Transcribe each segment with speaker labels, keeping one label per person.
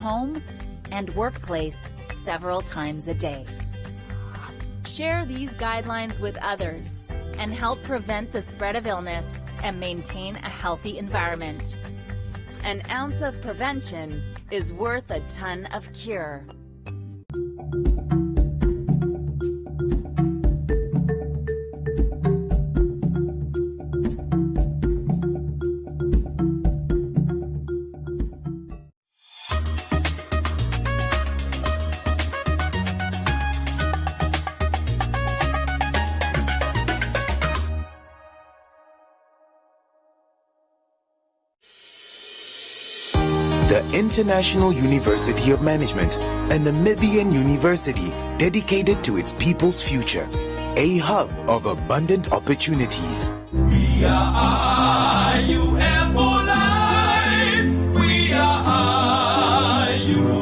Speaker 1: home and workplace several times a day. Share these guidelines with others and help prevent the spread of illness and maintain a healthy environment. An ounce of prevention is worth a ton of cure.
Speaker 2: The International University of Management, a Namibian university dedicated to its people's future, a hub of abundant opportunities.
Speaker 3: We are IUF for life. We are IUF.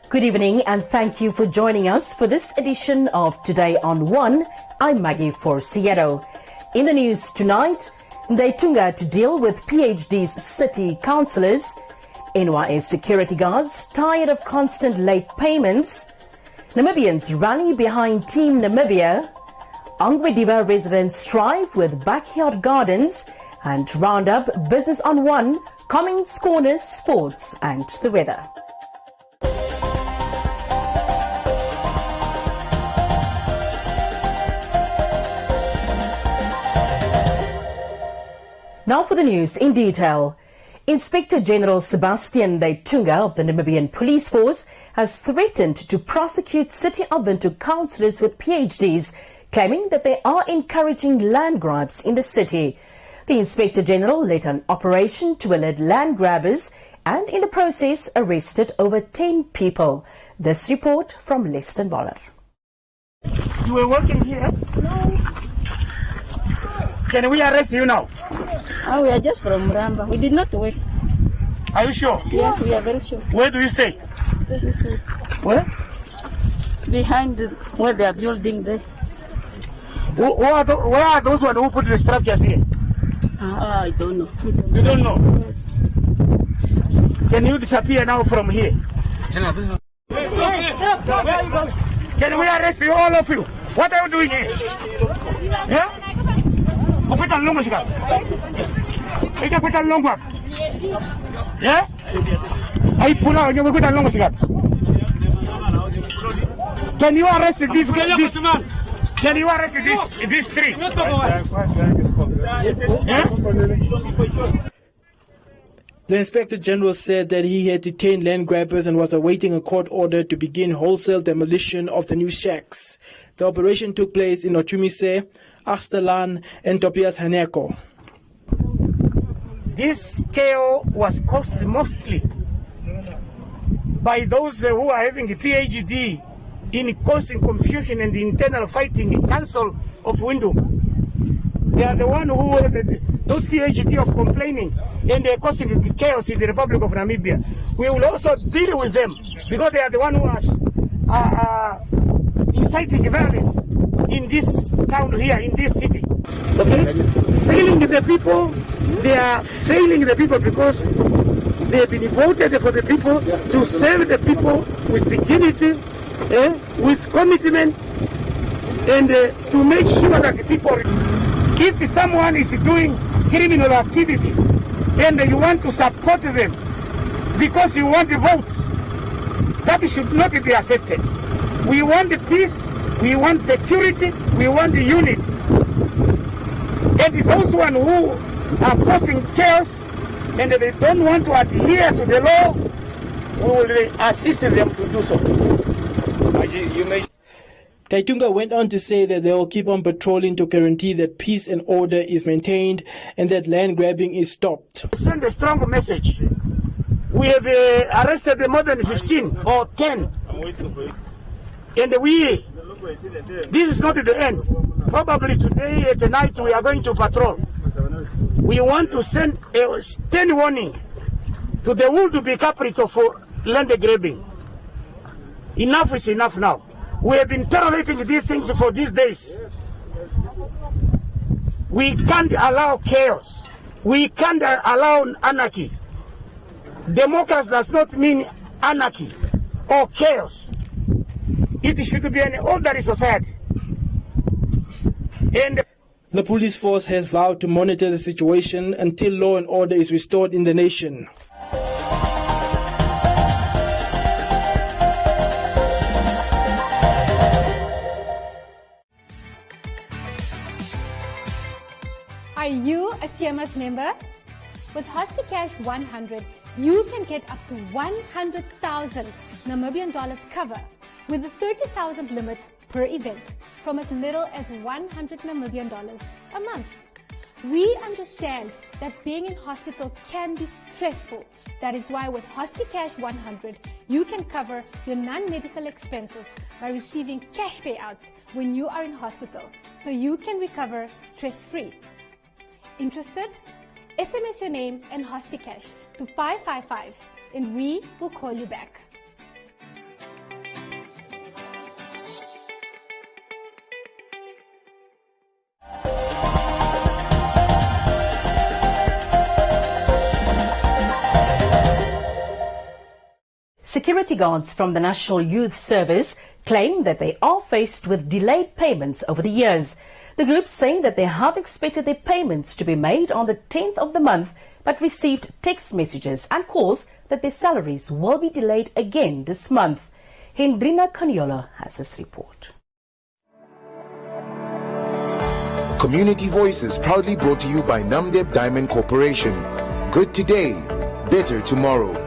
Speaker 4: Good evening and thank you for joining us for this edition of Today on One. I'm Maggie Forciero. In the news tonight, Ndaitunga to deal with PhD's city councillors, NYS security guards tired of constant late payments, Namibians rally behind Team Namibia, Angwediva residents strive with backyard gardens, and round up Business on One, comments, corners, sports and the weather. Now for the news in detail. Inspector General Sebastian Ndaitunga of the Namibian Police Force has threatened to prosecute City of Windhoek councillors with PhDs, claiming that they are encouraging land grabs in the city. The Inspector General led an operation to alert land grabbers and in the process arrested over 10 people. This report from Leston Waller.
Speaker 5: You were working here?
Speaker 6: No.
Speaker 5: Can we arrest you now?
Speaker 6: Oh, we are just from Ramba. We did not work.
Speaker 5: Are you sure?
Speaker 6: Yes, we are very sure.
Speaker 5: Where do you stay? Where?
Speaker 6: Behind where they are building there.
Speaker 5: Where are those one who put the structures here?
Speaker 6: I don't know.
Speaker 5: You don't know?
Speaker 6: Yes.
Speaker 5: Can you disappear now from here?
Speaker 3: General, this is...
Speaker 5: Can we arrest you, all of you? What are you doing here? Yeah? Yeah? I pull out. Can you arrest this? Can you arrest this three? Yeah?
Speaker 7: The Inspector General said that he had detained land grabbers and was awaiting a court order to begin wholesale demolition of the new shacks. The operation took place in Ochumise, Achterlaan and Topias Haneko.
Speaker 5: This scale was caused mostly by those who are having a PhD in causing confusion and internal fighting in Council of Windhoek. They are the one who have those PhD of complaining and they're causing chaos in the Republic of Namibia. We will also deal with them because they are the one who are inciting violence in this town here, in this city. Okay? Failing the people, they are failing the people because they have been voted for the people to serve the people with dignity, with commitment, and to make sure that the people, if someone is doing criminal activity and you want to support them because you want the votes, that should not be accepted. We want the peace, we want security, we want the unity. And those one who are causing chaos and they don't want to adhere to the law, we will assist them to do so.
Speaker 7: Ndaitunga went on to say that they will keep on patrolling to guarantee that peace and order is maintained and that land grabbing is stopped.
Speaker 5: Send a strong message. We have arrested more than 15 or 10. And this is not the end. probably today at night we are going to patrol. We want to send a stern warning to the would-be capital for land grabbing. Enough is enough now. We have been tolerating these things for these days. We can't allow chaos. We can't allow anarchy. Democracy does not mean anarchy or chaos. It should be an orderly society. And
Speaker 7: the police force has vowed to monitor the situation until law and order is restored in the nation.
Speaker 8: Are you a CMS member? With HospiCash 100, you can get up to 100,000 Namibian dollars cover with a 30,000 limit per event from as little as 100 Namibian dollars a month. We understand that being in hospital can be stressful. That is why with HospiCash 100, you can cover your non-medical expenses by receiving cash payouts when you are in hospital, so you can recover stress-free. Interested? SMS your name and HospiCash to 555 and we will call you back.
Speaker 4: Security guards from the National Youth Service claim that they are faced with delayed payments over the years. The group saying that they have expected their payments to be made on the 10th of the month, but received text messages and calls that their salaries will be delayed again this month. Hendrina Caniola has this report.
Speaker 2: Community Voices proudly brought to you by Namdeb Diamond Corporation. Good today, better tomorrow.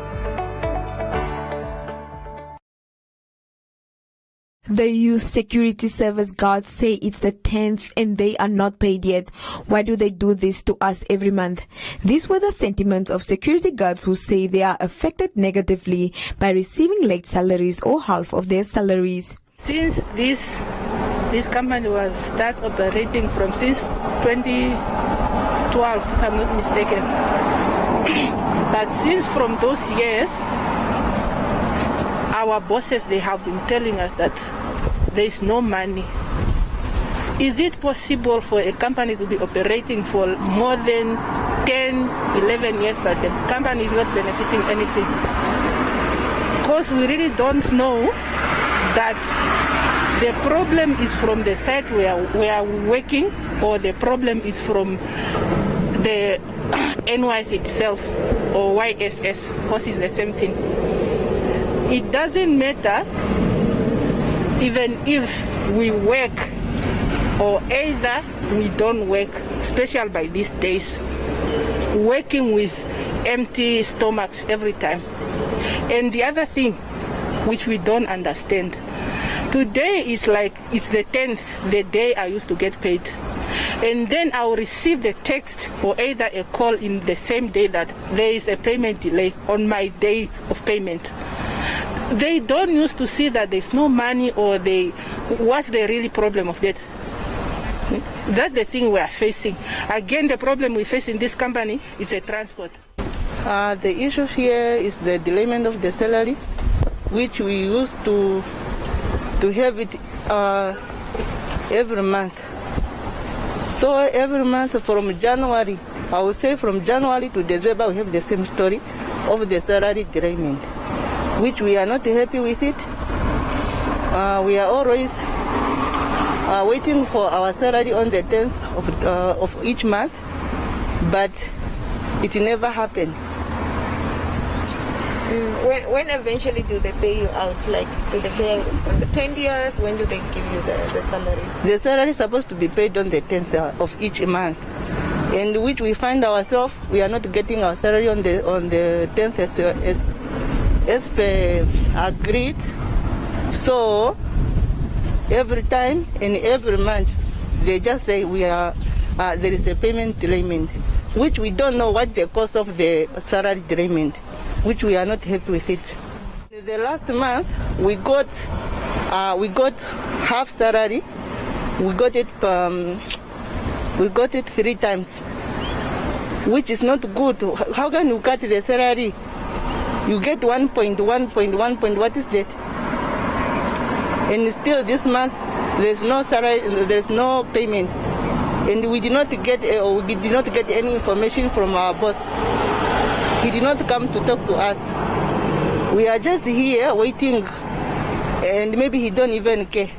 Speaker 9: The Youth Security Service guards say it's the 10th and they are not paid yet. Why do they do this to us every month? These were the sentiments of security guards who say they are affected negatively by receiving late salaries or half of their salaries.
Speaker 6: Since this company was start operating since 2012, if I'm not mistaken. But since from those years, our bosses, they have been telling us that there is no money. Is it possible for a company to be operating for more than 10, 11 years but the company is not benefiting anything? Because we really don't know that the problem is from the site where we are working or the problem is from the NYS itself or YSS, because it's the same thing. It doesn't matter even if we work or either we don't work, especially by these days, working with empty stomachs every time. And the other thing which we don't understand, today is like it's the 10th, the day I used to get paid. And then I'll receive the text or either a call in the same day that there is a payment delay on my day of payment. They don't used to see that there's no money or what's the really problem of that. That's the thing we are facing. Again, the problem we face in this company is a transport.
Speaker 10: The issue here is the delayment of the salary, which we used to have it every month. So every month from January, I would say from January to December, we have the same story of the salary delayment, which we are not happy with it. We are always waiting for our salary on the 10th of each month, but it never happened.
Speaker 11: When eventually do they pay you out? Like, do they pay on the 20th? When do they give you the salary?
Speaker 10: The salary is supposed to be paid on the 10th of each month, and which we find ourselves, we are not getting our salary on the 10th as per agreed. So every time and every month they just say there is a payment delayment, which we don't know what the cause of the salary delayment, which we are not happy with it. The last month we got half salary, We got it 3 times, which is not good. How can you cut the salary? You get 1.1, what is that? And still this month, there's no salary, there's no payment. And we did not get any information from our boss. He did not come to talk to us. We are just here waiting, and maybe he don't even care.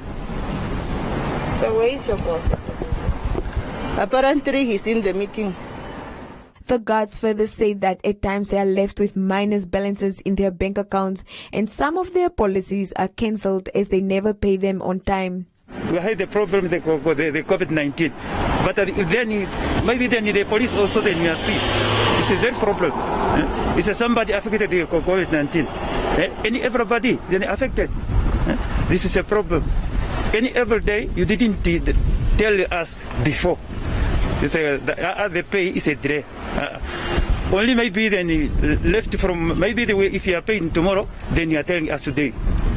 Speaker 11: So where is your boss?
Speaker 10: Apparently he's in the meeting.
Speaker 9: The guards further say that at times they are left with minus balances in their bank accounts, and some of their policies are cancelled as they never pay them on time.
Speaker 12: We had the problem with the COVID-19, but then maybe the police also then you see it's a very problem. It's somebody affected with COVID-19, and everybody then affected. This is a problem. Every day you didn't tell us before. The pay is a delay. Only maybe then left from maybe the way if you are paying tomorrow, then you are telling us today.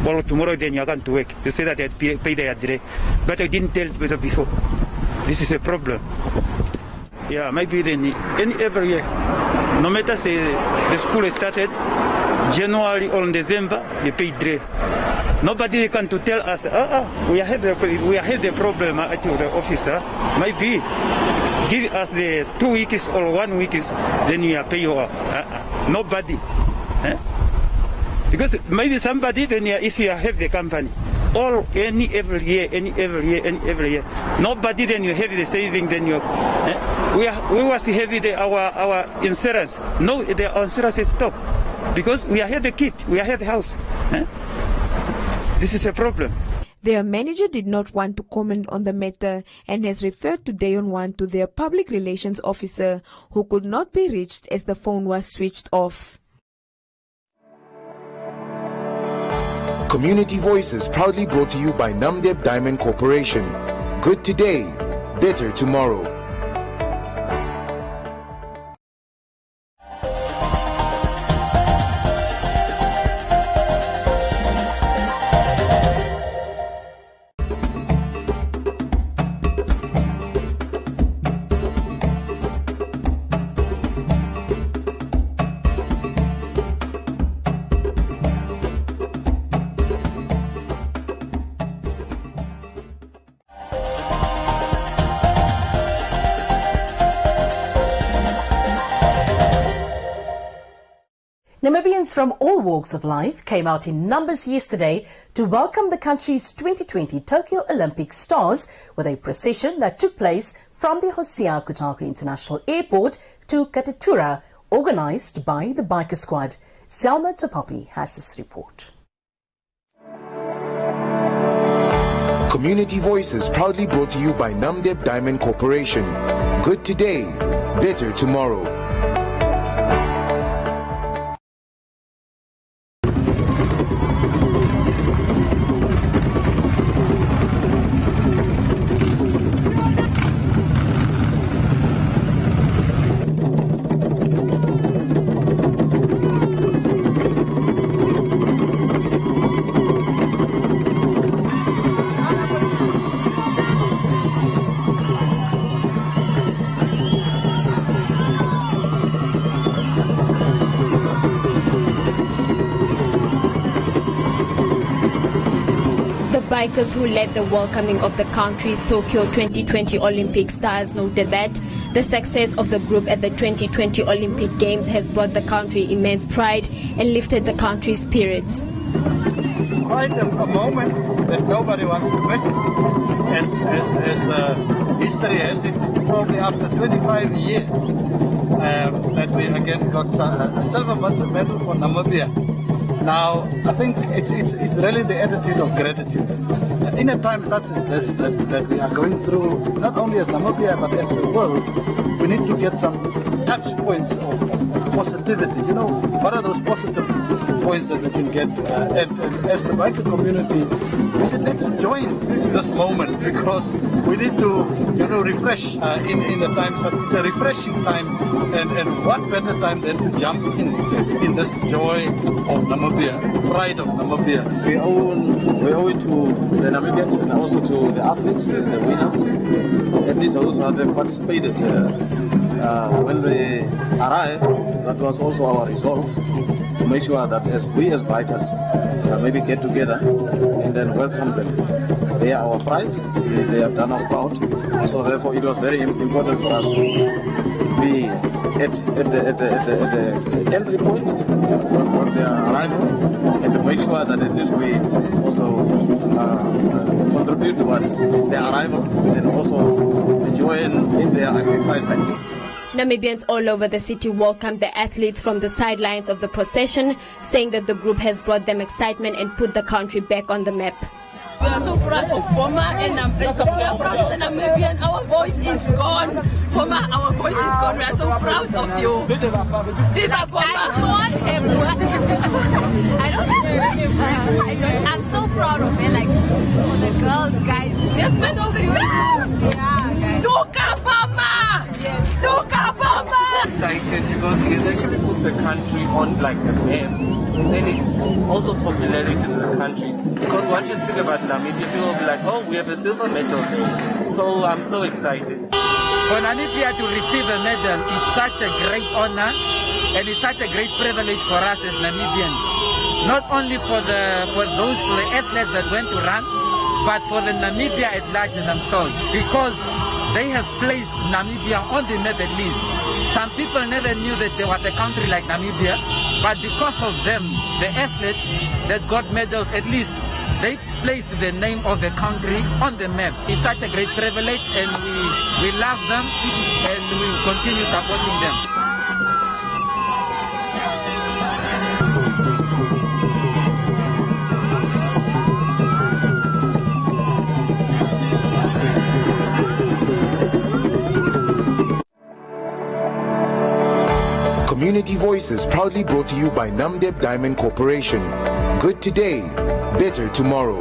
Speaker 12: Or tomorrow then you are going to work. They say that they pay their delay. But I didn't tell before. This is a problem. Yeah, maybe then every year. No matter say the school started January or December, they pay delay. Nobody can to tell us, we have the problem at the officer. Maybe give us the 2 weeks or 1 week, then you are pay your. Nobody. Because maybe somebody, then if you have the company, all every year, nobody then you have the saving, then you. We was heavy our insurance. No, the insurance is stopped because we have the kit, we have the house. This is a problem.
Speaker 9: Their manager did not want to comment on the matter and has referred today on one to their public relations officer, who could not be reached as the phone was switched off.
Speaker 2: Community Voices proudly brought to you by Namdeb Diamond Corporation. Good today, better tomorrow.
Speaker 4: Namibians from all walks of life came out in numbers yesterday to welcome the country's 2020 Tokyo Olympic stars with a procession that took place from the Hosea Kutako International Airport to Katatura, organized by the Biker Squad. Selma Topapi has this report.
Speaker 2: Community Voices proudly brought to you by Namdeb Diamond Corporation. Good today, better tomorrow.
Speaker 13: Bikers who led the welcoming of the country's Tokyo 2020 Olympic stars noted that the success of the group at the 2020 Olympic Games has brought the country immense pride and lifted the country's spirits.
Speaker 14: It's quite a moment that nobody wants to miss, as history has it. It's probably after 25 years that we again got a silver medal for Namibia. Now, I think it's really the attitude of gratitude. In a time such as this that we are going through, not only as Namibia but as the world, we need to get some touch points of positivity. You know, what are those positive points that we can get? And as the biker community, we said let's join this moment because we need to, refresh in a time such. It's a refreshing time, and what better time than to jump in this joy of Namibia. Namibia, the pride of Namibia. We owe it to the Namibians and also to the athletes, the winners, at least those that have participated. When they arrive, that was also our resolve to make sure that as bikers maybe get together and then welcome them. They are our pride. They have done us proud. So therefore, it was very important for us to be at the entry point of their arrival, and to make sure that at least we also contribute towards their arrival and also join in their excitement.
Speaker 13: Namibians all over the city welcomed the athletes from the sidelines of the procession, saying that the group has brought them excitement and put the country back on the map.
Speaker 15: We are so proud of Foma, and we are proud as a Namibian. Our voice is gone. Foma, our voice is gone. We are so proud of you. Viva Foma!
Speaker 1: I'm so proud of it, like, for the girls, guys.
Speaker 15: Yes, we're so proud.
Speaker 1: Yeah, guys.
Speaker 15: Duka Foma! Yes. Duka Foma!
Speaker 16: Excited because he has actually put the country on like a map, and then it's also popularity to the country. Because once you speak about Namibia, people will be like, oh, we have a silver medal there. So I'm so excited.
Speaker 17: For Namibia to receive a medal, it's such a great honor and it's such a great privilege for us as Namibians. Not only for the athletes that went to run, but for the Namibia at large themselves, because they have placed Namibia on the map at least. Some people never knew that there was a country like Namibia, but because of them, the athletes that got medals, at least they placed the name of the country on the map. It's such a great privilege, and we love them and we will continue supporting them.
Speaker 2: Community Voices proudly brought to you by Namdeb Diamond Corporation. Good today, better tomorrow.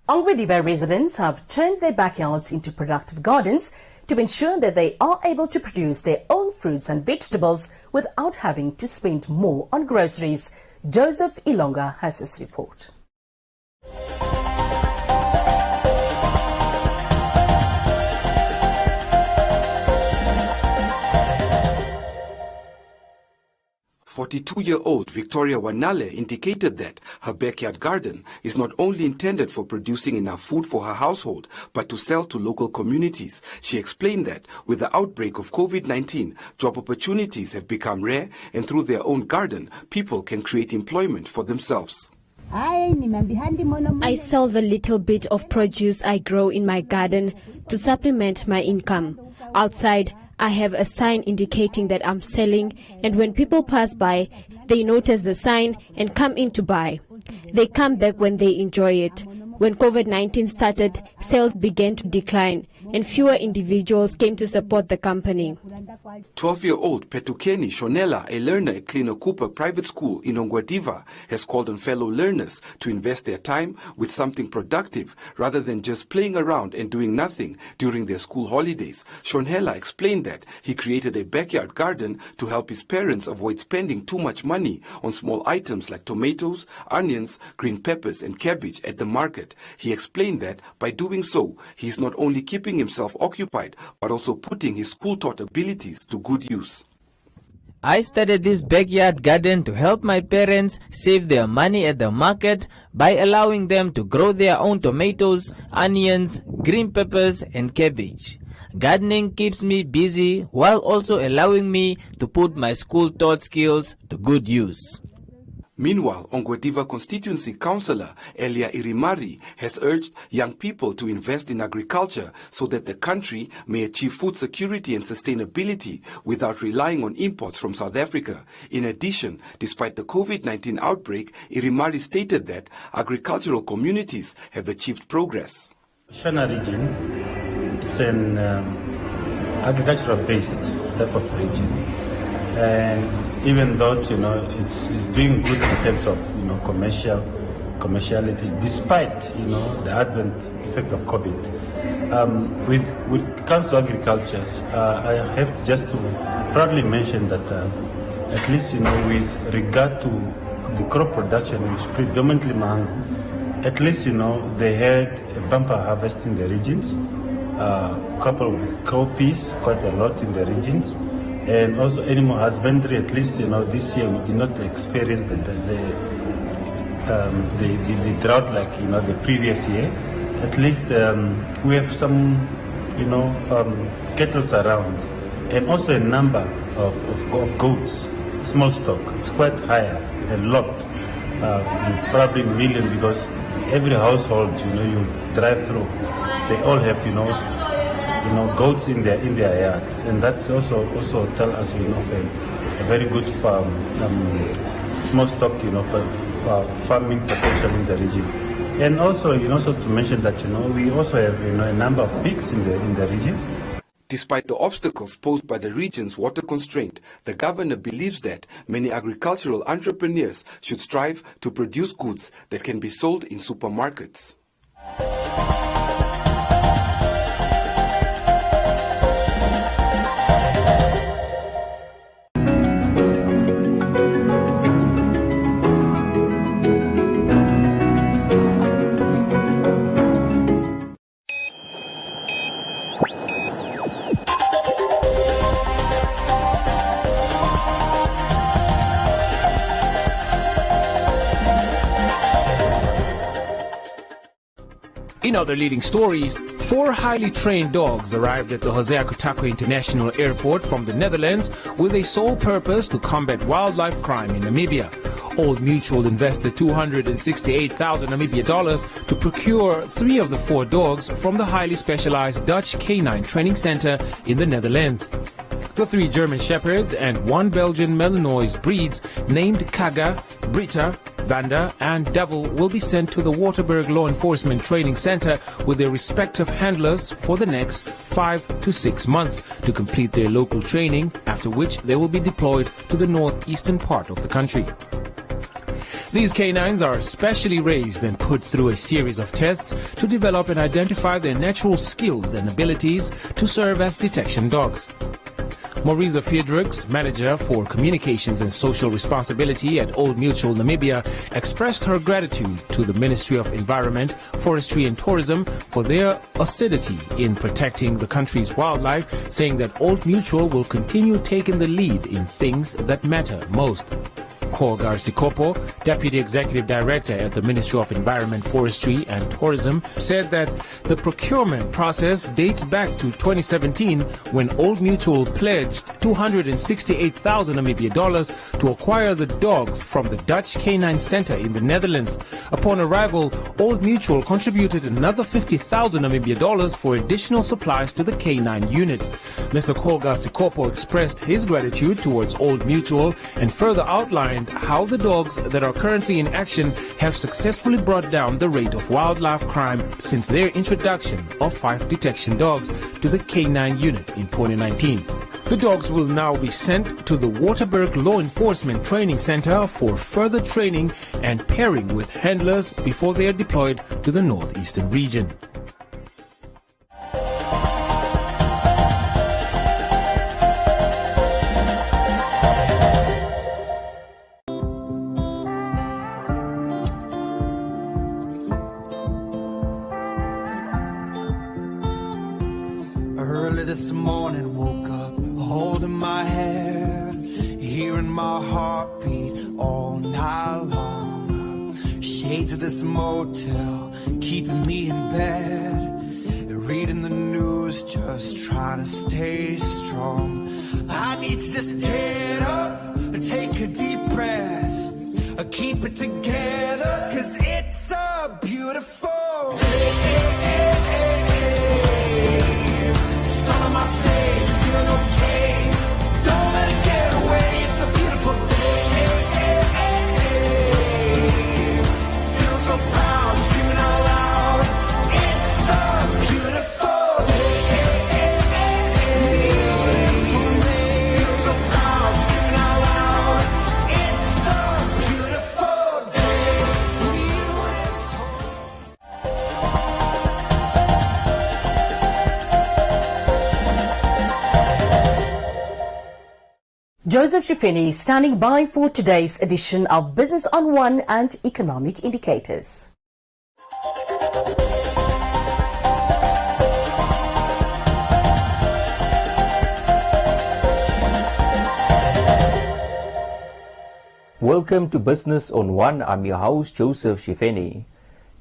Speaker 4: Ongwediva residents have turned their backyards into productive gardens to ensure that they are able to produce their own fruits and vegetables without having to spend more on groceries. Joseph Ilonga has this report.
Speaker 18: "42-year-old Victoria Wanale indicated that her backyard garden is not only intended for producing enough food for her household, but to sell to local communities. She explained that with the outbreak of COVID-19, job opportunities have become rare, and through their own garden, people can create employment for themselves.
Speaker 13: I sell the little bit of produce I grow in my garden to supplement my income. Outside, I have a sign indicating that I'm selling, and when people pass by, they notice the sign and come in to buy. They come back when they enjoy it. When COVID-19 started, sales began to decline, and fewer individuals came to support the company.
Speaker 18: 12-year-old Petukeni Shonela, a learner at Cleaner Cooper Private School in Ongwediva, has called on fellow learners to invest their time with something productive rather than just playing around and doing nothing during their school holidays. Shonela explained that he created a backyard garden to help his parents avoid spending too much money on small items like tomatoes, onions, green peppers and cabbage at the market. He explained that by doing so, he is not only keeping himself occupied, but also putting his school-taught abilities to good use.
Speaker 19: I started this backyard garden to help my parents save their money at the market by allowing them to grow their own tomatoes, onions, green peppers and cabbage. Gardening keeps me busy while also allowing me to put my school-taught skills to good use.
Speaker 18: Meanwhile, Ongwediva Constituency Councillor Elia Irimari has urged young people to invest in agriculture so that the country may achieve food security and sustainability without relying on imports from South Africa. In addition, despite the COVID-19 outbreak, Irimari stated that agricultural communities have achieved progress.
Speaker 12: Shana region, it's an agricultural-based type of region. And even though it's doing good in terms of commerciality, despite the advent effect of COVID, when it comes to agriculture, I have just to
Speaker 20: proudly mention that at least, with regard to the crop production, which is predominantly mango, at least, they had a bumper harvest in the regions, coupled with cowpeas, quite a lot in the regions, and also animal husbandry. At least, this year we did not experience the drought like, the previous year. At least we have some, cattle around, and also a number of goats, small stock. It's quite higher, a lot, probably million, because every household, you drive through, they all have, goats in their yards, and that's also tell us, of a very good small stock, farming potential in the region. And also, also to mention that, we also have, a number of pigs in the region.
Speaker 18: Despite the obstacles posed by the region's water constraint, the governor believes that many agricultural entrepreneurs should strive to produce goods that can be sold in supermarkets.
Speaker 21: In other leading stories, 4 highly trained dogs arrived at the Hosea Kutako International Airport from the Netherlands with a sole purpose to combat wildlife crime in Namibia. Old Mutual invested 268,000 Namibia dollars to procure 3 of the 4 dogs from the highly specialized Dutch Canine Training Center in the Netherlands. The 3 German Shepherds and 1 Belgian Malinois breeds named Kaga, Britta, Vanda and Devil will be sent to the Waterberg Law Enforcement Training Center with their respective handlers for the next 5 to 6 months to complete their local training, after which they will be deployed to the northeastern part of the country. These canines are specially raised and put through a series of tests to develop and identify their natural skills and abilities to serve as detection dogs. Mauriza Friedrichs, manager for communications and social responsibility at Old Mutual Namibia, expressed her gratitude to the Ministry of Environment, Forestry and Tourism for their assiduity in protecting the country's wildlife, saying that Old Mutual will continue taking the lead in things that matter most. Kolgar Sikopo, Deputy Executive Director at the Ministry of Environment, Forestry and Tourism, said that the procurement process dates back to 2017 when Old Mutual pledged 268,000 Namibia dollars to acquire the dogs from the Dutch Canine Center in the Netherlands. Upon arrival, Old Mutual contributed another 50,000 Namibia dollars for additional supplies to the canine unit. Mr. Kolgar Sikopo expressed his gratitude towards Old Mutual and further outlined how the dogs that are currently in action have successfully brought down the rate of wildlife crime since their introduction of 5 detection dogs to the K9 unit in 2019. The dogs will now be sent to the Waterberg Law Enforcement Training Center for further training and pairing with handlers before they are deployed to the northeastern region.
Speaker 3: Early this morning, woke up holding my hair, hearing my heartbeat all night long. Shades of this motel keeping me in bed, reading the news, just trying to stay strong. I need to just get up, take a deep breath, keep it together, 'cause it's a beautiful day. Sun on my face, feeling okay. Don't let it get away. It's a beautiful day. Feel so proud, screaming out loud. It's a beautiful day. Beautiful day. Feel so proud, screaming out loud. It's a beautiful day. Beautiful.
Speaker 4: Joseph Shifini standing by for today's edition of Business on One and Economic Indicators.
Speaker 5: Welcome to Business on One. I'm your host, Joseph Shifini.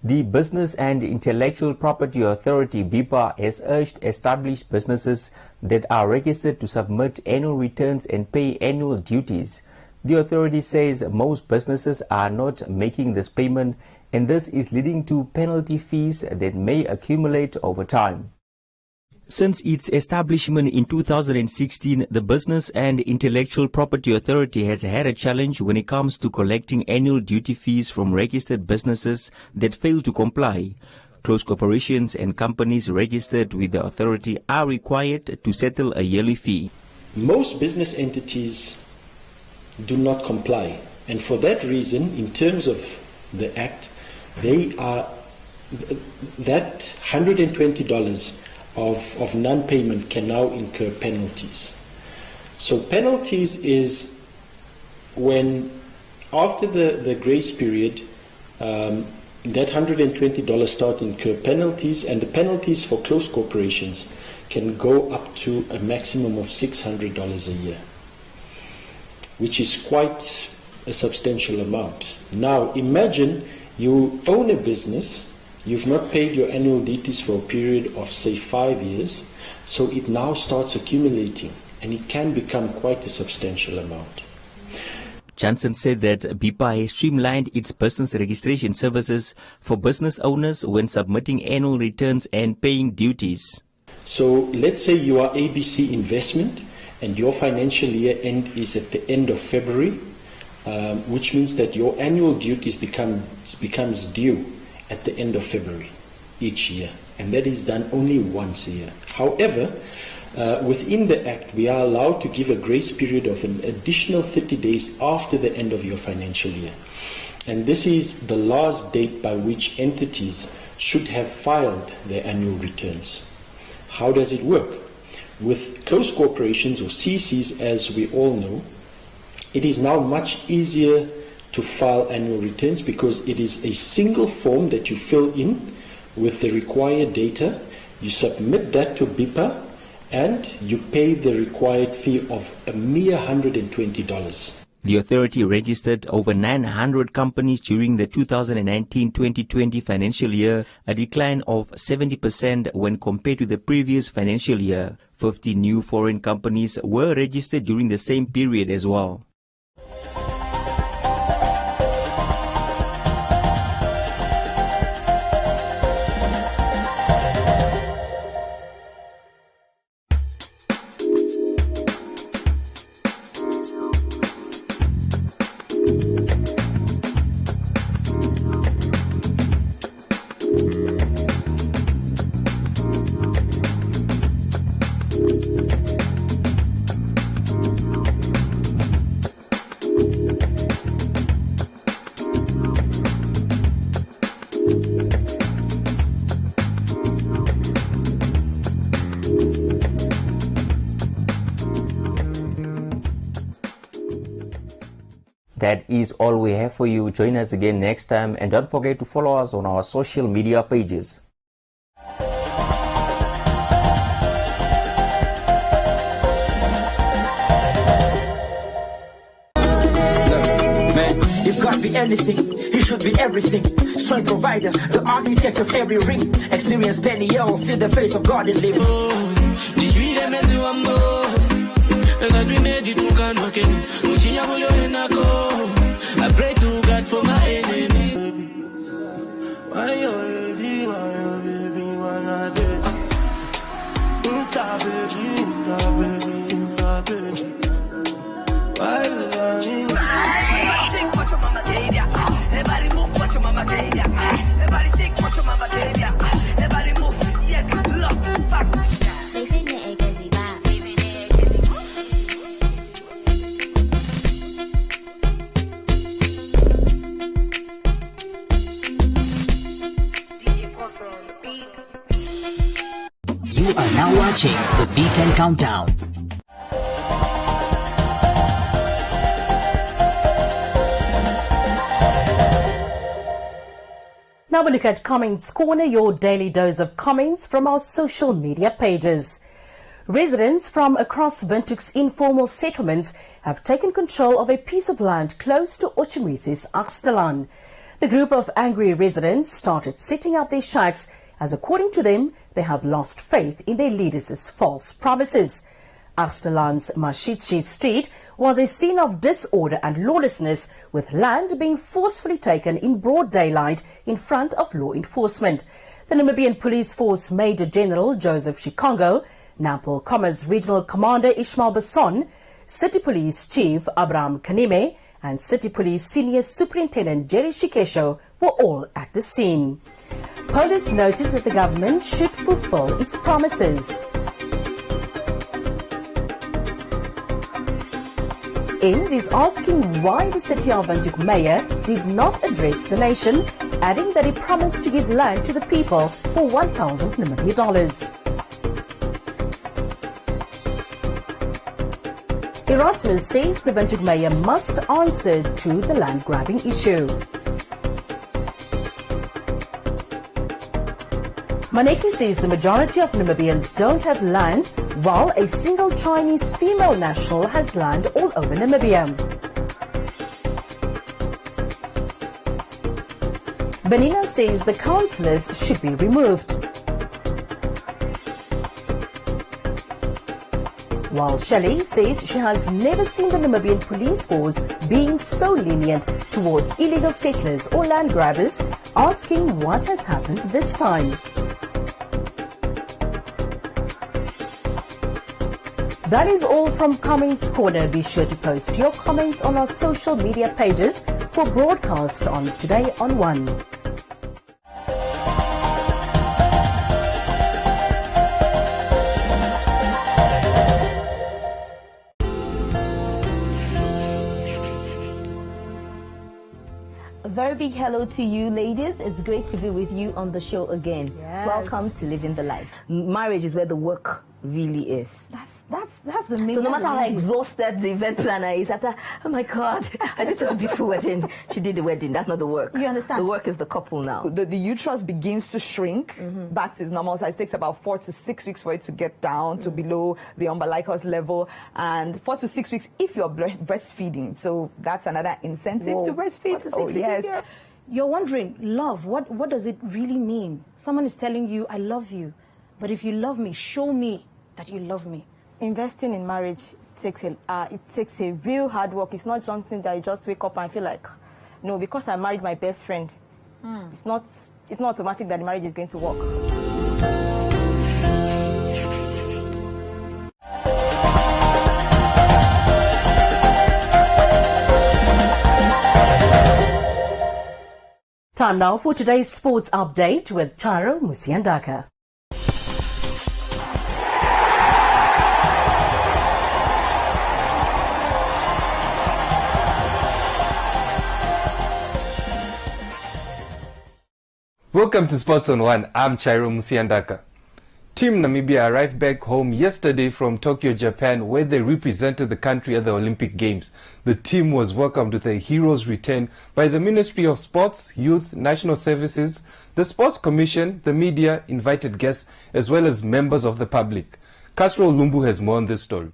Speaker 5: The Business and Intellectual Property Authority, BIPA, has urged established businesses that are registered to submit annual returns and pay annual duties. The authority says most businesses are not making this payment, and this is leading to penalty fees that may accumulate over time. Since its establishment in 2016, the Business and Intellectual Property Authority has had a challenge when it comes to collecting annual duty fees from registered businesses that fail to comply. Close corporations and companies registered with the authority are required to settle a yearly fee.
Speaker 22: Most business entities do not comply, and for that reason, in terms of the Act, they are that $120 of non-payment can now incur penalties. So penalties is when after the grace period, that $120 start to incur penalties, and the penalties for close corporations can go up to a maximum of $600 a year, which is quite a substantial amount. Now imagine you own a business. You've not paid your annual duties for a period of, say, 5 years, so it now starts accumulating, and it can become quite a substantial amount.
Speaker 5: Johnson said that BIPA has streamlined its business registration services for business owners when submitting annual returns and paying duties.
Speaker 22: So let's say you are ABC Investment, and your financial year end is at the end of February, which means that your annual duties becomes due at the end of February each year, and that is done only once a year. However, within the Act, we are allowed to give a grace period of an additional 30 days after the end of your financial year, and this is the last date by which entities should have filed their annual returns. How does it work? With close corporations, or CCs as we all know, it is now much easier to file annual returns because it is a single form that you fill in with the required data. You submit that to BIPA and you pay the required fee of a mere $120.
Speaker 5: The authority registered over 900 companies during the 2019-2020 financial year, a decline of 70% when compared to the previous financial year. 50 new foreign companies were registered during the same period as well. That is all we have for you. Join us again next time, and don't forget to follow us on our social media pages.
Speaker 23: Man, if God be anything, He should be everything. Strength provider, the architect of every ring. Experience penny years, see the face of God and live.
Speaker 3: I pray to God for my enemy. Why you lady, why you baby, wanna do? Insta baby, Insta baby, Insta baby. Why you lying? Everybody shake what your mama gave ya. Everybody move what your mama gave ya. Everybody shake what your mama gave ya. Everybody move, yeah, lost, fuck.
Speaker 24: You are now watching the V10 Countdown.
Speaker 4: Now we look at Comments Corner, your daily dose of comments from our social media pages. Residents from across Windhoek's informal settlements have taken control of a piece of land close to Ochimisi's Achterland. The group of angry residents started setting up their shacks as, according to them, they have lost faith in their leaders' false promises. Achterland's Mashitsi Street was a scene of disorder and lawlessness, with land being forcefully taken in broad daylight in front of law enforcement. The Namibian Police Force Major General Joseph Shikongo, Nampel Commerce Regional Commander Ishmael Basson, City Police Chief Abraham Kanime and City Police Senior Superintendent Jerry Shikesho were all at the scene. Police noticed that the government should fulfill its promises. IMS is asking why the City of Windhoek Mayor did not address the nation, adding that he promised to give land to the people for $1,000 Namibia. Erasmus says the Windhoek Mayor must answer to the land grabbing issue. Maneki says the majority of Namibians don't have land, while a single Chinese female national has land all over Namibia. Benina says the councillors should be removed. While Shelley says she has never seen the Namibian police force being so lenient towards illegal settlers or land grabbers, asking what has happened this time. That is all from Comments Corner. Be sure to post your comments on our social media pages for broadcast on Today on 1.
Speaker 6: A very big hello to you, ladies. It's great to be with you on the show again.
Speaker 7: Yes.
Speaker 6: Welcome to Living the Life. Marriage is where the work really is.
Speaker 7: That's the main.
Speaker 6: So no matter how exhausted the event planner is after, oh my God, I did such a beautiful wedding. She did the wedding. That's not the work.
Speaker 7: You understand?
Speaker 6: The work is the couple now.
Speaker 7: The uterus begins to shrink back to its normal size. It takes about 4 to 6 weeks for it to get down to below the umbilicus level, and 4 to 6 weeks if you're breastfeeding. So that's another incentive to breastfeed.
Speaker 6: 4 to 6
Speaker 7: oh,
Speaker 6: weeks,
Speaker 7: yes.
Speaker 6: yeah.
Speaker 8: You're wondering, love, what does it really mean? Someone is telling you, I love you, but if you love me, show me that you love me.
Speaker 24: Investing in marriage takes a real hard work. It's not something that you just wake up and feel like, no, because I married my best friend. It's not automatic that the marriage is going to work.
Speaker 4: Time now for today's sports update with Charo Musiandaka.
Speaker 25: Welcome to Sports on One. I'm Chairo Musiandaka. Team Namibia arrived back home yesterday from Tokyo, Japan, where they represented the country at the Olympic Games. The team was welcomed with a hero's return by the Ministry of Sports, Youth, National Services, the Sports Commission, the media, invited guests, as well as members of the public. Castro Lumbu has more on this story.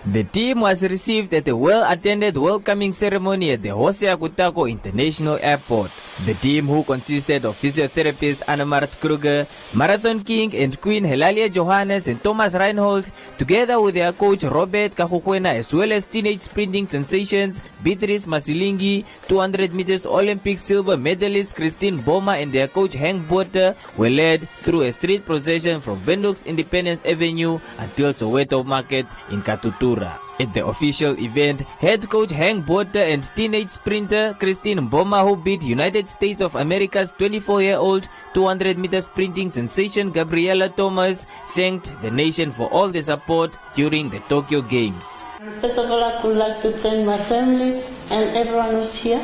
Speaker 19: The team was received at a well-attended welcoming ceremony at the Hosea Kutako International Airport. The team, who consisted of physiotherapist Annemart Kruger, Marathon King and Queen Helalia Johannes and Thomas Reinhold, together with their coach Robert Kahukwena, as well as teenage sprinting sensations Beatrice Masilingi, 200 meters Olympic silver medalist Christine Boma and their coach Hank Botha, were led through a street procession from Windhoek's Independence Avenue until Soweto Market in Katutura. At the official event, head coach Hank Botha and teenage sprinter Christine Boma, who beat United States of America's 24-year-old 200-meter sprinting sensation Gabriela Thomas, thanked the nation for all the support during the Tokyo Games.
Speaker 26: First of all, I would like to thank my family and everyone who's here.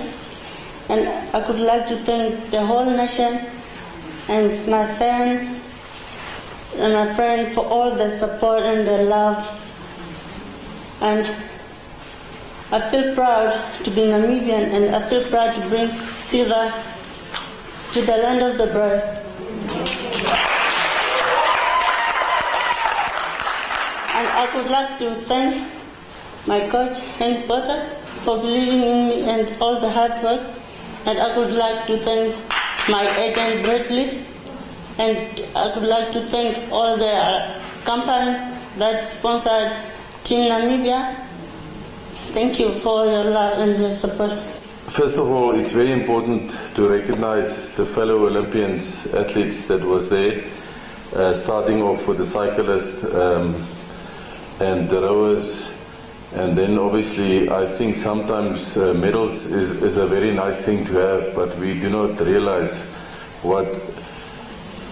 Speaker 26: And I would like to thank the whole nation and my fan and my friend for all the support and the love. And I feel proud to be Namibian, and I feel proud to bring Sira to the land of the bride. And I would like to thank my coach, Hank Potter, for believing in me and all the hard work. And I would like to thank my agent, Bradley. And I would like to thank all the companies that sponsored Team Namibia. Thank you for your love and your support.
Speaker 1: First of all, it's very important to recognize the fellow Olympians, athletes that was there, starting off with the cyclists and the rowers. And then obviously I think sometimes medals is a very nice thing to have, but we do not realize what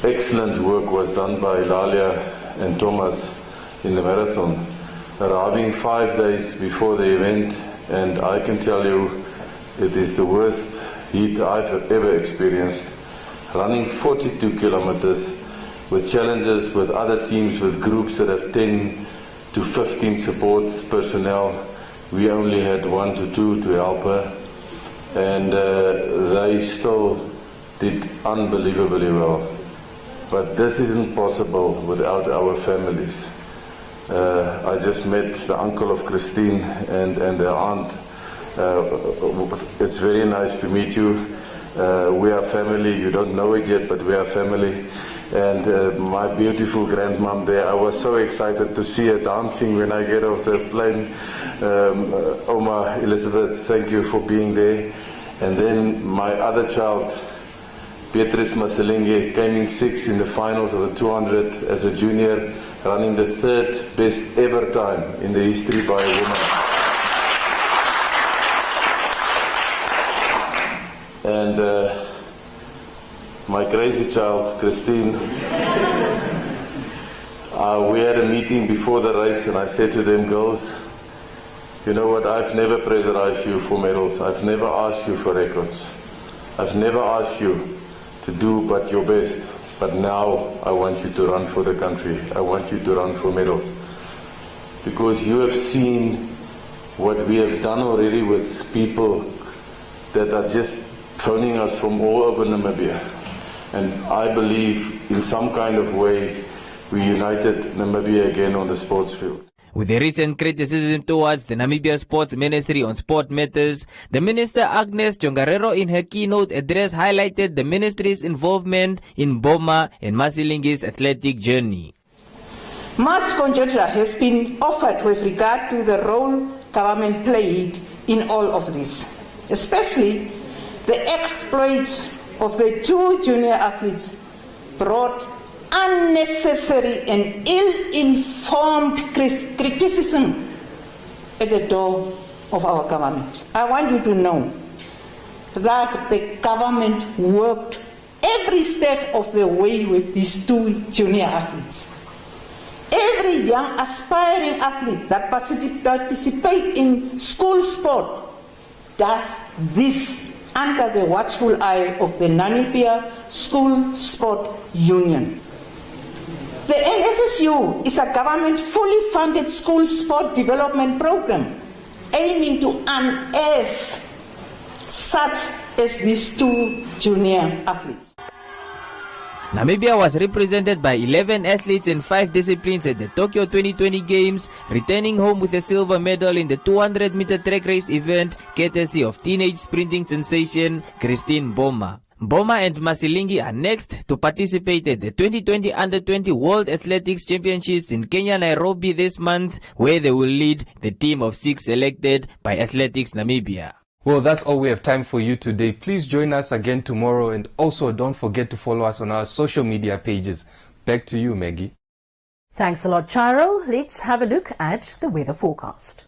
Speaker 1: excellent work was done by Lalia and Thomas in the marathon, arriving 5 days before the event, and I can tell you it is the worst heat I've ever experienced, running 42 kilometers with challenges with other teams, with groups that have 10 to 15 support personnel. We only had 1 to 2 to help her, and they still did unbelievably well. But this isn't possible without our families. I just met the uncle of Christine and their aunt. It's very nice to meet you. We are family. You don't know it yet, but we are family. And my beautiful grandmom there, I was so excited to see her dancing when I get off the plane. Oma Elizabeth, thank you for being there. And then my other child, Beatrice Maselinge, came in 6th in the finals of the 200 as a junior, running the 3rd best ever time in the history by a woman. And my crazy child, Christine, we had a meeting before the race, and I said to them, girls, you know what, I've never pressurized you for medals. I've never asked you for records. I've never asked you to do but your best. But now I want you to run for the country. I want you to run for medals. Because you have seen what we have done already with people that are just phoning us from all over Namibia. And I believe in some kind of way we united Namibia again on the sports field.
Speaker 19: With the recent criticism towards the Namibia Sports Ministry on sport matters, the Minister Agnes Jongarero in her keynote address highlighted the ministry's involvement in Boma and Masilingi's athletic journey.
Speaker 9: Much conjecture has been offered with regard to the role government played in all of this, especially the exploits of the 2 junior athletes brought unnecessary and ill-informed criticism at the door of our government. I want you to know that the government worked every step of the way with these 2 junior athletes. Every young aspiring athlete that participate in school sport does this under the watchful eye of the Namibia School Sport Union. The NSSU is a government fully funded school sport development program aiming to unearth such as these 2 junior athletes.
Speaker 19: Namibia was represented by 11 athletes in 5 disciplines at the Tokyo 2020 Games, returning home with a silver medal in the 200-meter track race event, courtesy of teenage sprinting sensation Christine Boma. Boma and Masilingi are next to participate at the 2020 Under-20 World Athletics Championships in Kenya, Nairobi this month, where they will lead the team of 6 selected by Athletics Namibia.
Speaker 25: Well, that's all we have time for you today. Please join us again tomorrow, and also don't forget to follow us on our social media pages. Back to you, Maggie.
Speaker 4: Thanks a lot, Chiro. Let's have a look at the weather forecast.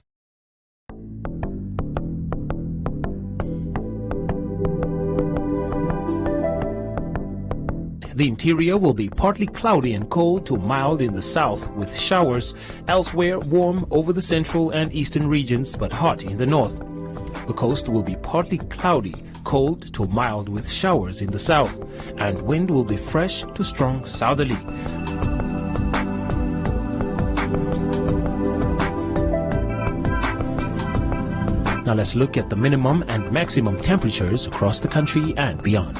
Speaker 21: The interior will be partly cloudy and cold to mild in the south with showers. Elsewhere, warm over the central and eastern regions, but hot in the north. The coast will be partly cloudy, cold to mild with showers in the south, and wind will be fresh to strong southerly. Now let's look at the minimum and maximum temperatures across the country and beyond.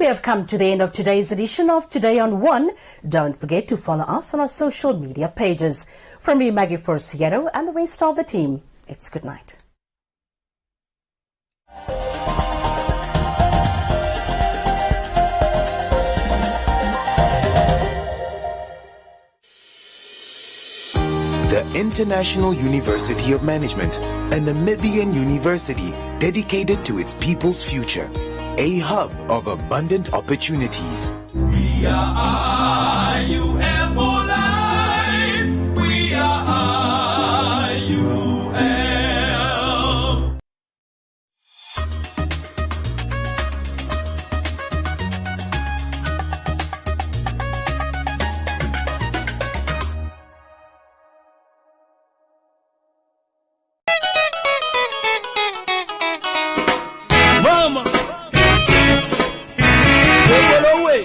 Speaker 4: We have come to the end of today's edition of Today on One. Don't forget to follow us on our social media pages. From me, Maggie Forciero, and the rest of the team, it's good night.
Speaker 2: The International University of Management, a Namibian university dedicated to its people's future, a hub of abundant opportunities.
Speaker 3: We are IUM for life. We are IUM.
Speaker 23: Mama, take it away.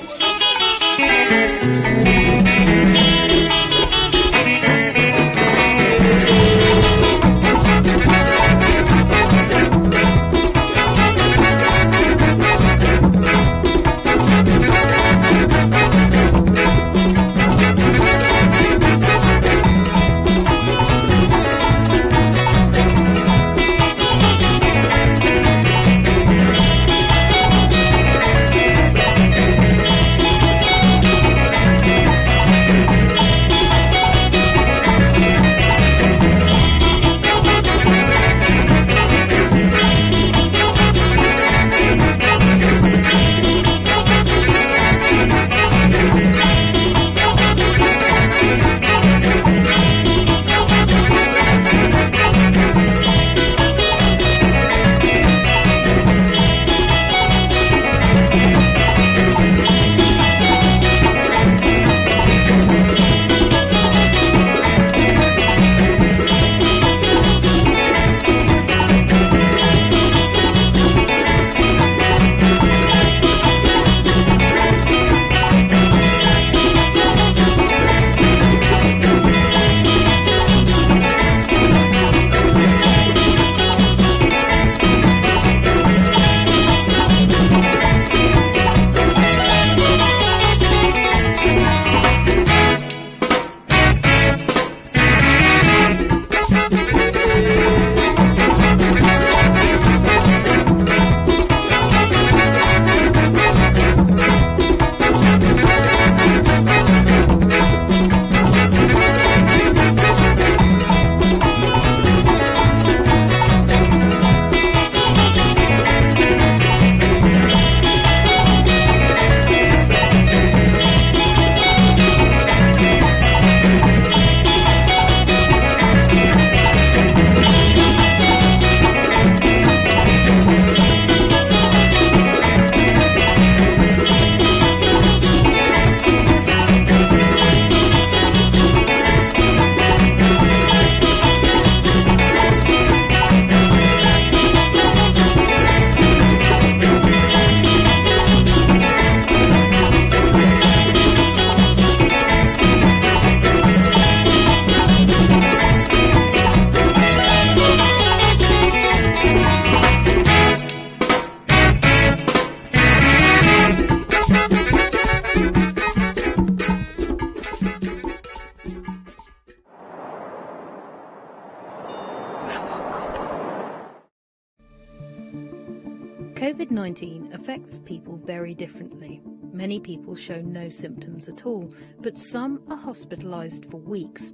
Speaker 10: COVID-19 affects people very differently. Many people show no symptoms at all, but some are hospitalized for weeks.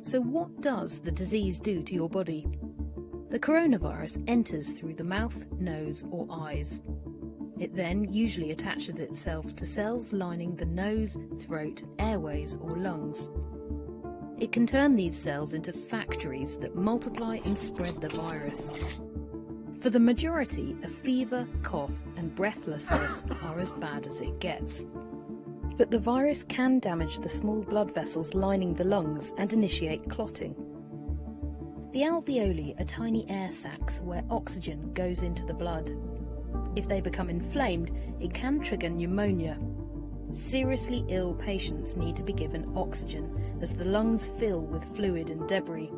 Speaker 10: So what does the disease do to your body? The coronavirus enters through the mouth, nose or eyes. It then usually attaches itself to cells lining the nose, throat, airways or lungs. It can turn these cells into factories that multiply and spread the virus. For the majority, a fever, cough and breathlessness are as bad as it gets. But the virus can damage the small blood vessels lining the lungs and initiate clotting. The alveoli are tiny air sacs where oxygen goes into the blood. If they become inflamed, it can trigger pneumonia. Seriously ill patients need to be given oxygen as the lungs fill with fluid and debris.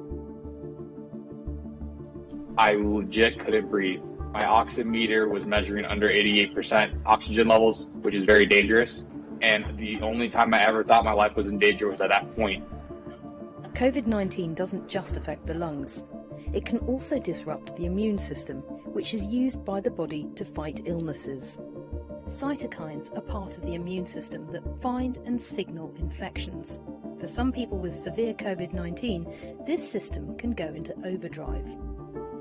Speaker 11: I legit couldn't breathe. My oximeter was measuring under 88% oxygen levels, which is very dangerous. And the only time I ever thought my life was in danger was at that point.
Speaker 10: COVID-19 doesn't just affect the lungs. It can also disrupt the immune system, which is used by the body to fight illnesses. Cytokines are part of the immune system that find and signal infections. For some people with severe COVID-19, this system can go into overdrive.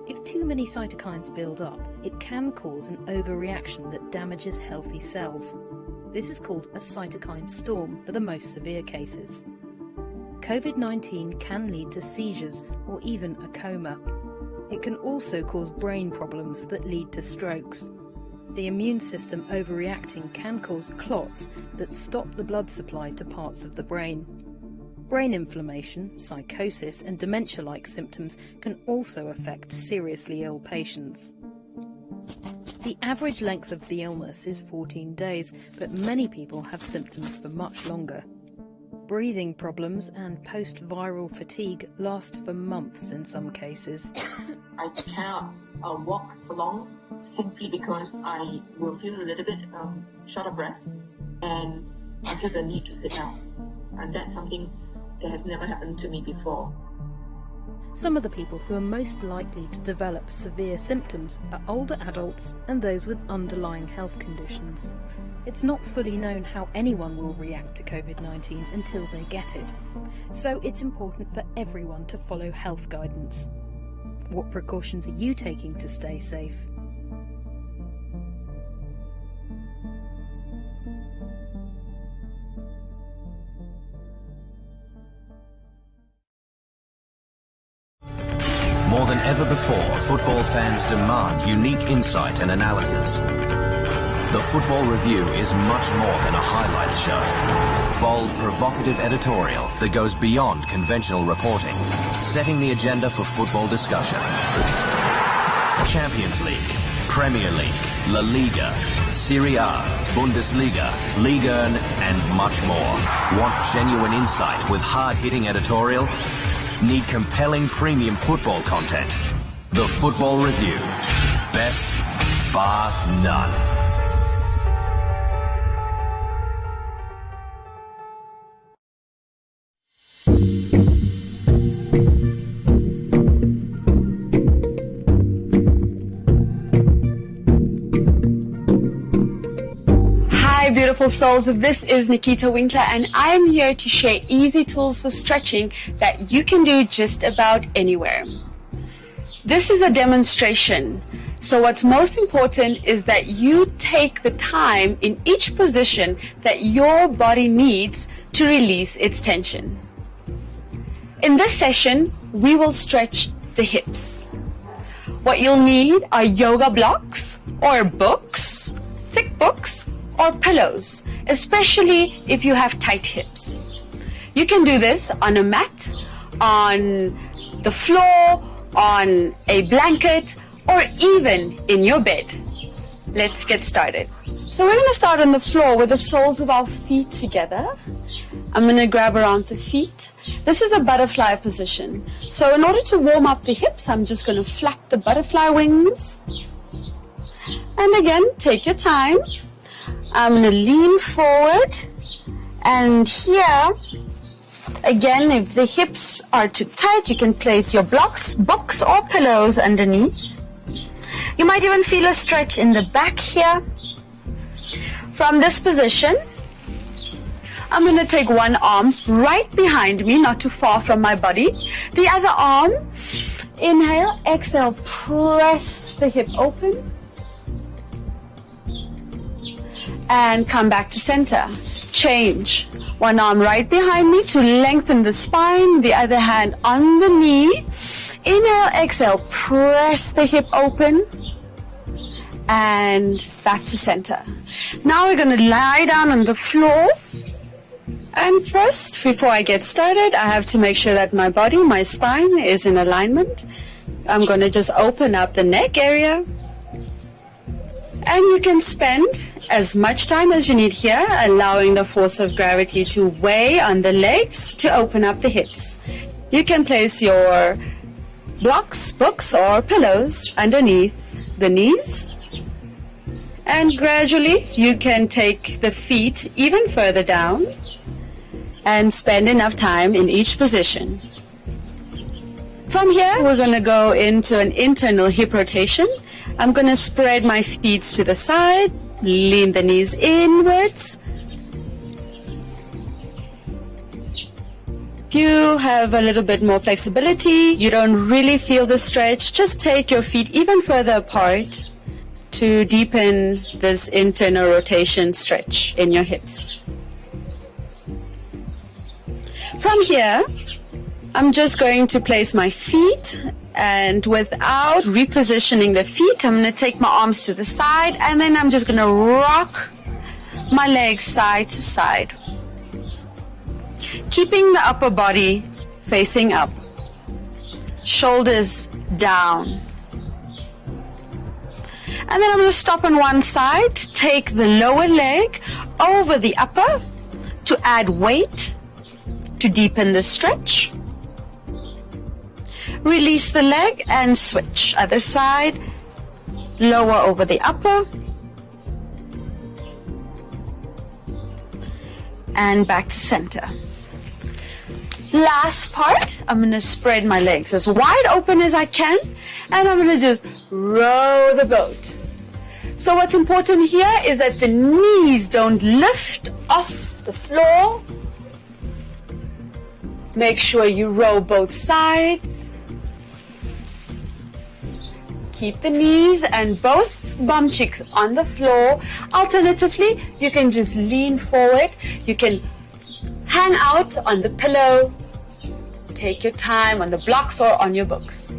Speaker 10: If too many cytokines build up, it can cause an overreaction that damages healthy cells. This is called a cytokine storm for the most severe cases. COVID-19 can lead to seizures or even a coma. It can also cause brain problems that lead to strokes. The immune system overreacting can cause clots that stop the blood supply to parts of the brain. Brain inflammation, psychosis and dementia-like symptoms can also affect seriously ill patients. The average length of the illness is 14 days, but many people have symptoms for much longer. Breathing problems and post-viral fatigue last for months in some cases.
Speaker 13: I cannot walk for long simply because I will feel a little bit short of breath and I feel the need to sit down. And that's something that has never happened to me before.
Speaker 10: Some of the people who are most likely to develop severe symptoms are older adults and those with underlying health conditions. It's not fully known how anyone will react to COVID-19 until they get it. So it's important for everyone to follow health guidance. What precautions are you taking to stay safe?
Speaker 14: More than ever before, football fans demand unique insight and analysis. The Football Review is much more than a highlights show. Bold, provocative editorial that goes beyond conventional reporting, setting the agenda for football discussion. Champions League, Premier League, La Liga, Serie A, Bundesliga, Liga 1 and much more. Want genuine insight with hard-hitting editorial? Need compelling premium football content? The Football Review. Best, bar none.
Speaker 15: Hi beautiful souls, this is Nikita Winkler and I am here to share easy tools for stretching that you can do just about anywhere. This is a demonstration, so what's most important is that you take the time in each position that your body needs to release its tension. In this session, we will stretch the hips. What you'll need are yoga blocks or books, thick books, or pillows, especially if you have tight hips. You can do this on a mat, on the floor, on a blanket, or even in your bed. Let's get started. So we're going to start on the floor with the soles of our feet together. I'm going to grab around the feet. This is a butterfly position. So in order to warm up the hips, I'm just going to flap the butterfly wings. And again, take your time. I'm going to lean forward, and here, again, if the hips are too tight, you can place your blocks, books, or pillows underneath. You might even feel a stretch in the back here. From this position, I'm going to take one arm right behind me, not too far from my body. The other arm, inhale, exhale, press the hip open. And come back to center. Change. One arm right behind me to lengthen the spine, the other hand on the knee. Inhale, exhale, press the hip open and back to center. Now we're going to lie down on the floor. And first, before I get started, I have to make sure that my body, my spine is in alignment. I'm going to just open up the neck area. And you can spend as much time as you need here, allowing the force of gravity to weigh on the legs to open up the hips. You can place your blocks, books, or pillows underneath the knees. And gradually, you can take the feet even further down and spend enough time in each position. From here, we're going to go into an internal hip rotation. I'm going to spread my feet to the side, lean the knees inwards. If you have a little bit more flexibility, you don't really feel the stretch, just take your feet even further apart to deepen this internal rotation stretch in your hips. From here, I'm just going to place my feet, and without repositioning the feet, I'm going to take my arms to the side, and then I'm just going to rock my legs side to side, keeping the upper body facing up, shoulders down. And then I'm going to stop on one side, take the lower leg over the upper to add weight to deepen the stretch. Release the leg and switch. Other side, lower over the upper. And back to center. Last part, I'm going to spread my legs as wide open as I can, and I'm going to just row the boat. So what's important here is that the knees don't lift off the floor. Make sure you row both sides. Keep the knees and both bum cheeks on the floor. Alternatively, you can just lean forward. You can hang out on the pillow. Take your time on the blocks or on your books.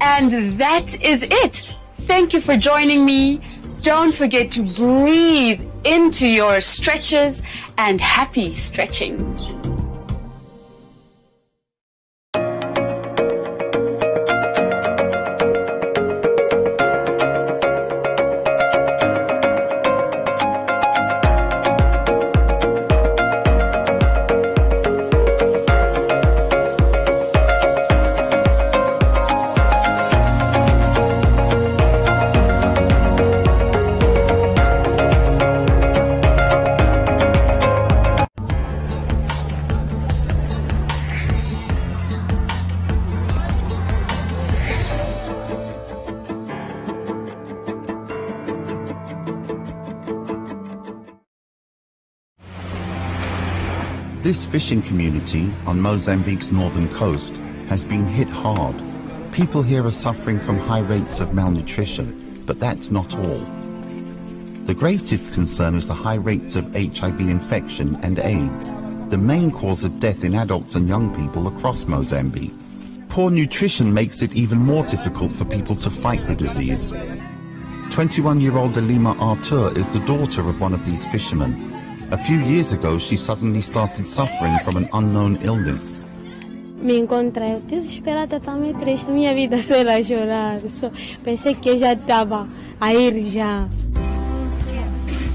Speaker 15: And that is it. Thank you for joining me. Don't forget to breathe into your stretches, and happy stretching.
Speaker 12: This fishing community on Mozambique's northern coast has been hit hard. People here are suffering from high rates of malnutrition, but that's not all. The greatest concern is the high rates of HIV infection and AIDS, the main cause of death in adults and young people across Mozambique. Poor nutrition makes it even more difficult for people to fight the disease. 21-year-old Alima Artur is the daughter of one of these fishermen. A few years ago, she suddenly started suffering from an unknown illness.
Speaker 16: Me encontrei desesperada, totalmente triste. Minha vida só era chorar. Pensei que eu já estava a ir já.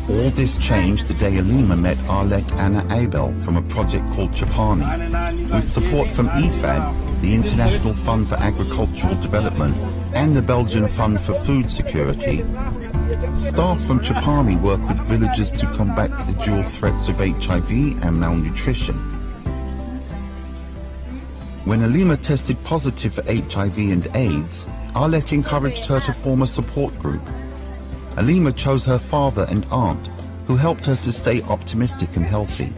Speaker 12: All this changed the day Alima met Arlek Anna Abel from a project called Chapani. With support from IFAD, the International Fund for Agricultural Development, and the Belgian Fund for Food Security, staff from Chapani work with villagers to combat the dual threats of HIV and malnutrition. When Alima tested positive for HIV and AIDS, Arlette encouraged her to form a support group. Alima chose her father and aunt, who helped her to stay optimistic and healthy.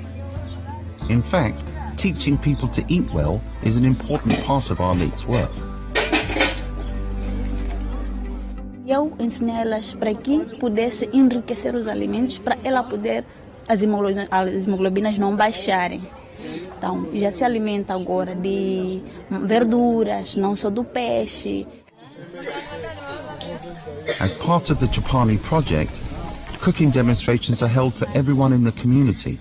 Speaker 12: In fact, teaching people to eat well is an important part of Arlette's work.
Speaker 17: Eu ensinei elas para que pudesse enriquecer os alimentos para ela poder as hemoglobinas não baixarem. Então, já se alimenta agora de verduras, não só do peixe.
Speaker 12: As part of the Chapani project, cooking demonstrations are held for everyone in the community.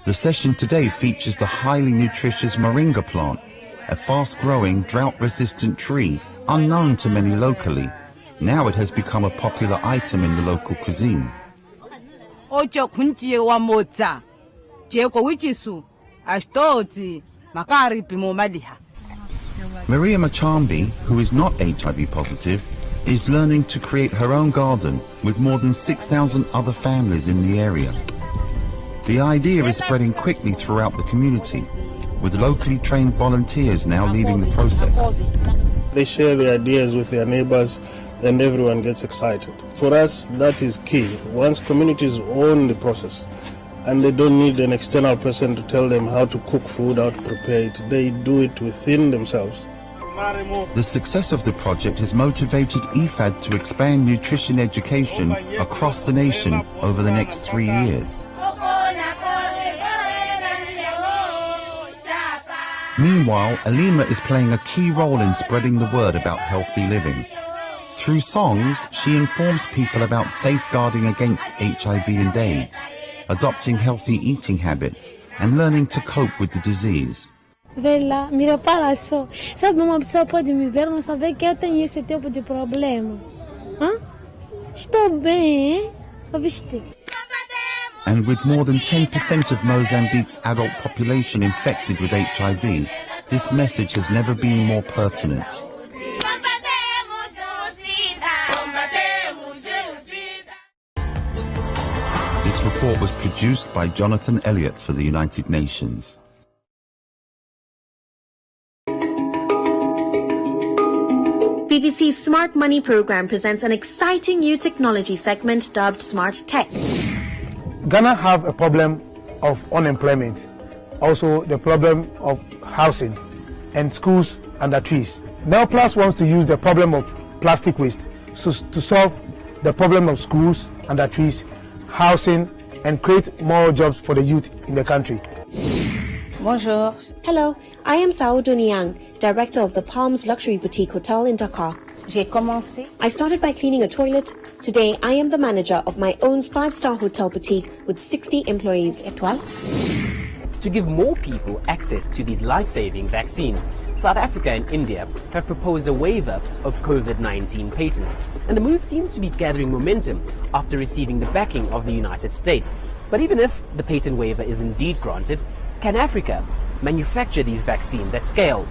Speaker 12: The session today features the highly nutritious moringa plant, a fast-growing, drought-resistant tree unknown to many locally. Now it has become a popular item in the local cuisine.
Speaker 18: Ocho kunje wa motsa, jeko wichisu, ashtoti, makari pimo maliha.
Speaker 12: Maria Machambi, who is not HIV positive, is learning to create her own garden with more than 6,000 other families in the area. The idea is spreading quickly throughout the community, with locally trained volunteers now leading the process.
Speaker 5: They share their ideas with their neighbors and everyone gets excited. For us, that is key. Once communities own the process and they don't need an external person to tell them how to cook food, how to prepare it, they do it within themselves.
Speaker 12: The success of the project has motivated IFAD to expand nutrition education across the nation over the next 3 years. Meanwhile, Alima is playing a key role in spreading the word about healthy living. Through songs, she informs people about safeguarding against HIV and AIDS, adopting healthy eating habits, and learning to cope with the disease.
Speaker 16: Vela, me repara só. Sabe, uma pessoa pode me ver, não saber que eu tenho esse tipo de problema. Hã? Estou bem, hein? Ouviste?
Speaker 12: And with more than 10% of Mozambique's adult population infected with HIV, this message has never been more pertinent. This report was produced by Jonathan Elliott for the United Nations.
Speaker 6: BBC's Smart Money program presents an exciting new technology segment dubbed Smart Tech.
Speaker 7: Ghana have a problem of unemployment, also the problem of housing and schools under trees. Now Plus wants to use the problem of plastic waste to solve the problem of schools under trees, housing, and create more jobs for the youth in the country.
Speaker 6: Bonjour. Hello, I am Saoudou Niang, director of the Palms Luxury Boutique Hotel in Dakar. I started by cleaning a toilet. Today, I am the manager of my own 5-star hotel boutique with 60 employees.
Speaker 8: To give more people access to these life-saving vaccines, South Africa and India have proposed a waiver of COVID-19 patents, and the move seems to be gathering momentum after receiving the backing of the United States. But even if the patent waiver is indeed granted, can Africa manufacture these vaccines at scale?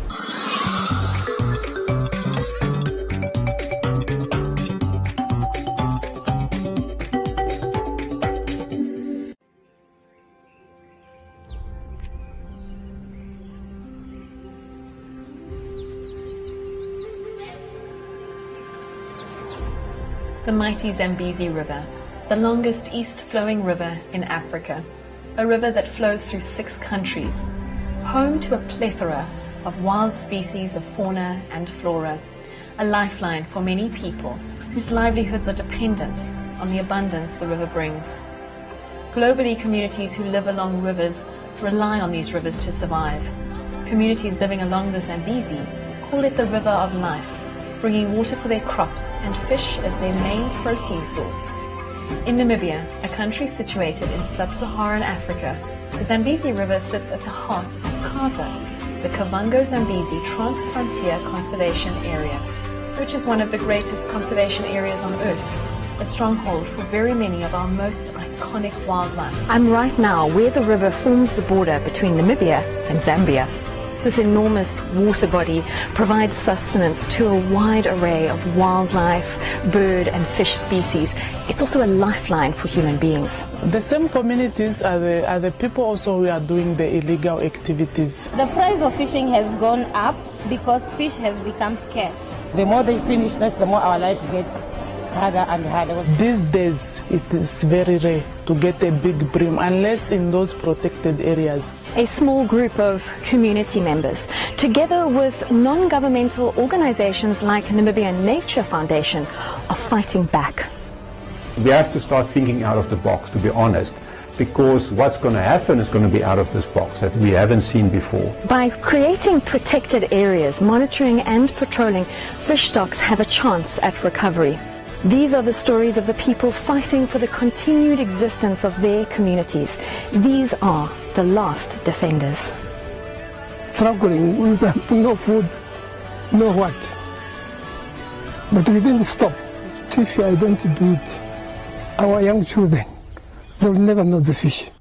Speaker 20: The mighty Zambezi River, the longest east-flowing river in Africa, a river that flows through 6 countries, home to a plethora of wild species of fauna and flora, a lifeline for many people whose livelihoods are dependent on the abundance the river brings. Globally, communities who live along rivers rely on these rivers to survive. Communities living along the Zambezi call it the river of life, bringing water for their crops and fish as their main protein source. In Namibia, a country situated in sub-Saharan Africa, the Zambezi River sits at the heart of Kaza, the Kavango-Zambezi Trans-Frontier Conservation Area, which is one of the greatest conservation areas on Earth, a stronghold for very many of our most iconic wildlife. I'm right now where the river forms the border between Namibia and Zambia. This enormous water body provides sustenance to a wide array of wildlife, bird and fish species. It's also a lifeline for human beings.
Speaker 22: The same communities are the people also who are doing the illegal activities.
Speaker 27: The price of fishing has gone up because fish has become scarce.
Speaker 28: The more they finish, the more our life gets harder and harder.
Speaker 22: These days, it is very rare to get a big bream unless in those protected areas.
Speaker 20: A small group of community members, together with non-governmental organizations like Namibian Nature Foundation, are fighting back.
Speaker 29: We have to start thinking out of the box, to be honest, because what's going to happen is going to be out of this box that we haven't seen before.
Speaker 20: By creating protected areas, monitoring and patrolling, fish stocks have a chance at recovery. These are the stories of the people fighting for the continued existence of their communities. These are the last defenders.
Speaker 30: Struggling with no food, no what. But we didn't stop. If I don't do it, our young children, they will never know the fish.